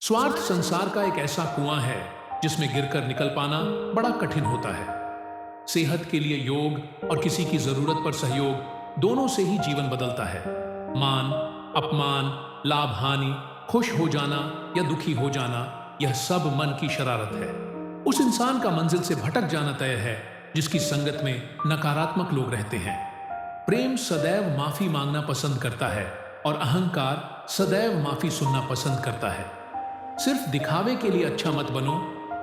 स्वार्थ संसार का एक ऐसा कुआं है जिसमें गिरकर निकल पाना बड़ा कठिन होता है। सेहत के लिए योग और किसी की जरूरत पर सहयोग दोनों से ही जीवन बदलता है। मान, अपमान, लाभ हानि, खुश हो जाना या दुखी हो जाना, यह सब मन की शरारत है। उस इंसान का मंजिल से भटक जाना तय है जिसकी संगत में नकारात्मक लोग रहते हैं। प्रेम सदैव माफी मांगना पसंद करता है और अहंकार सदैव माफी सुनना पसंद करता है। सिर्फ दिखावे के लिए अच्छा मत बनो।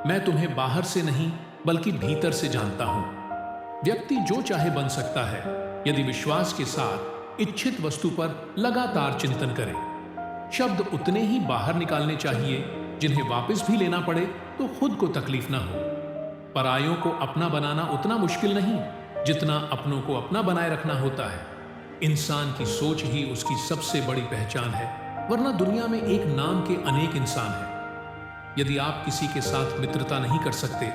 मैं तुम्हें बाहर से नहीं बल्कि भीतर से जानता हूं। व्यक्ति जो चाहे बन सकता है यदि विश्वास के साथ इच्छित वस्तु पर लगातार चिंतन करे। शब्द उतने ही बाहर निकालने चाहिए जिन्हें वापस भी लेना पड़े तो खुद को तकलीफ ना हो। परायों को अपना बनाना उतना मुश्किल नहीं जितना अपनों को अपना बनाए रखना होता है। इंसान की सोच ही उसकी सबसे बड़ी पहचान है, वरना दुनिया में एक नाम के अनेक इंसान हैं। यदि आप किसी के साथ मित्रता नहीं कर सकते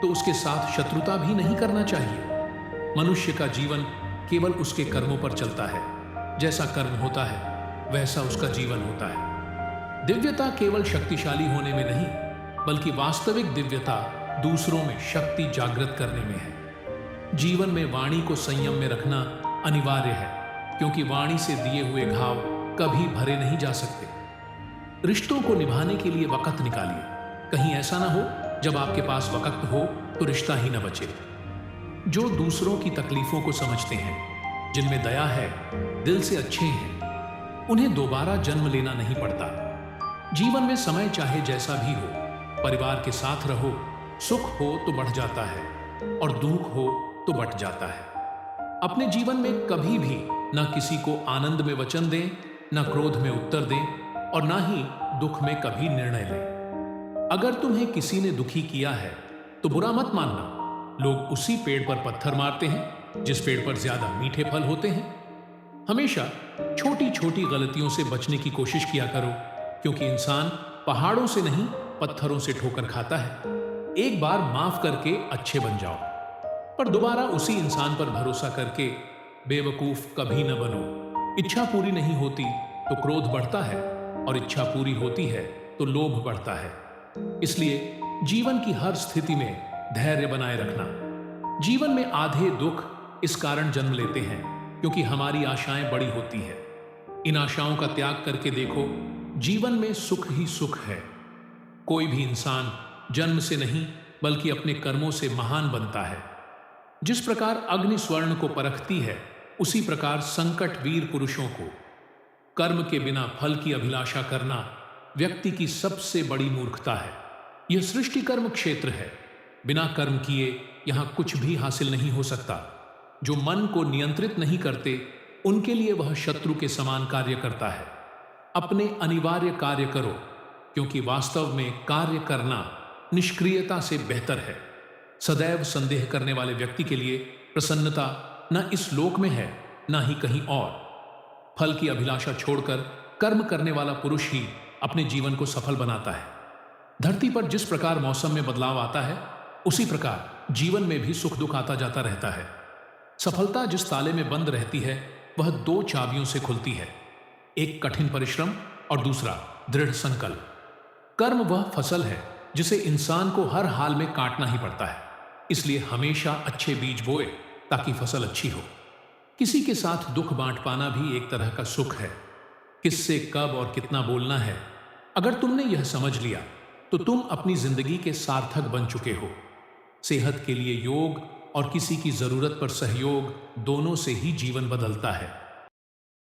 तो उसके साथ शत्रुता भी नहीं करना चाहिए। मनुष्य का जीवन केवल उसके कर्मों पर चलता है। जैसा कर्म होता है वैसा उसका जीवन होता है। दिव्यता केवल शक्तिशाली होने में नहीं बल्कि वास्तविक दिव्यता दूसरों में शक्ति जागृत करने में है। जीवन में वाणी को संयम में रखना अनिवार्य है, क्योंकि वाणी से दिए हुए घाव कभी भरे नहीं जा सकते। रिश्तों को निभाने के लिए वक्त निकालिए। कहीं ऐसा ना हो जब आपके पास वक्त हो तो रिश्ता ही न बचे। जो दूसरों की तकलीफों को समझते हैं, जिनमें दया है, दिल से अच्छे हैं, उन्हें दोबारा जन्म लेना नहीं पड़ता। जीवन में समय चाहे जैसा भी हो, परिवार के साथ रहो। सुख हो तो बढ़ जाता है और दुख हो तो बट जाता है। अपने जीवन में कभी भी ना किसी को आनंद में वचन दें, ना क्रोध में उत्तर दें और ना ही दुख में कभी निर्णय लें। अगर तुम्हें किसी ने दुखी किया है तो बुरा मत मानना। लोग उसी पेड़ पर पत्थर मारते हैं जिस पेड़ पर ज्यादा मीठे फल होते हैं। हमेशा छोटी छोटी गलतियों से बचने की कोशिश किया करो, क्योंकि इंसान पहाड़ों से नहीं पत्थरों से ठोकर खाता है। एक बार माफ करके अच्छे बन जाओ, पर दोबारा उसी इंसान पर भरोसा करके बेवकूफ कभी न बनो। इच्छा पूरी नहीं होती तो क्रोध बढ़ता है और इच्छा पूरी होती है तो लोभ बढ़ता है। इसलिए जीवन की हर स्थिति में धैर्य बनाए रखना। जीवन में आधे दुख इस कारण जन्म लेते हैं क्योंकि हमारी आशाएं बड़ी होती हैं। इन आशाओं का त्याग करके देखो, जीवन में सुख ही सुख है। कोई भी इंसान जन्म से नहीं बल्कि अपने कर्मों से महान बनता है। जिस प्रकार अग्नि स्वर्ण को परखती है, उसी प्रकार संकट वीर पुरुषों को। कर्म के बिना फल की अभिलाषा करना व्यक्ति की सबसे बड़ी मूर्खता है। यह सृष्टि कर्म क्षेत्र है। बिना कर्म किए यहां कुछ भी हासिल नहीं हो सकता। जो मन को नियंत्रित नहीं करते उनके लिए वह शत्रु के समान कार्य करता है। अपने अनिवार्य कार्य करो, क्योंकि वास्तव में कार्य करना निष्क्रियता से बेहतर है। सदैव संदेह करने वाले व्यक्ति के लिए प्रसन्नता न इस लोक में है न ही कहीं और। फल की अभिलाषा छोड़कर कर्म करने वाला पुरुष ही अपने जीवन को सफल बनाता है। धरती पर जिस प्रकार मौसम में बदलाव आता है, उसी प्रकार जीवन में भी सुख दुख आता जाता रहता है। सफलता जिस ताले में बंद रहती है वह दो चाबियों से खुलती है, एक कठिन परिश्रम और दूसरा दृढ़ संकल्प। कर्म वह फसल है जिसे इंसान को हर हाल में काटना ही पड़ता है। इसलिए हमेशा अच्छे बीज बोए ताकि फसल अच्छी हो। किसी के साथ दुख बांट पाना भी एक तरह का सुख है। किससे कब और कितना बोलना है, अगर तुमने यह समझ लिया तो तुम अपनी जिंदगी के सार्थक बन चुके हो। सेहत के लिए योग और किसी की जरूरत पर सहयोग दोनों से ही जीवन बदलता है।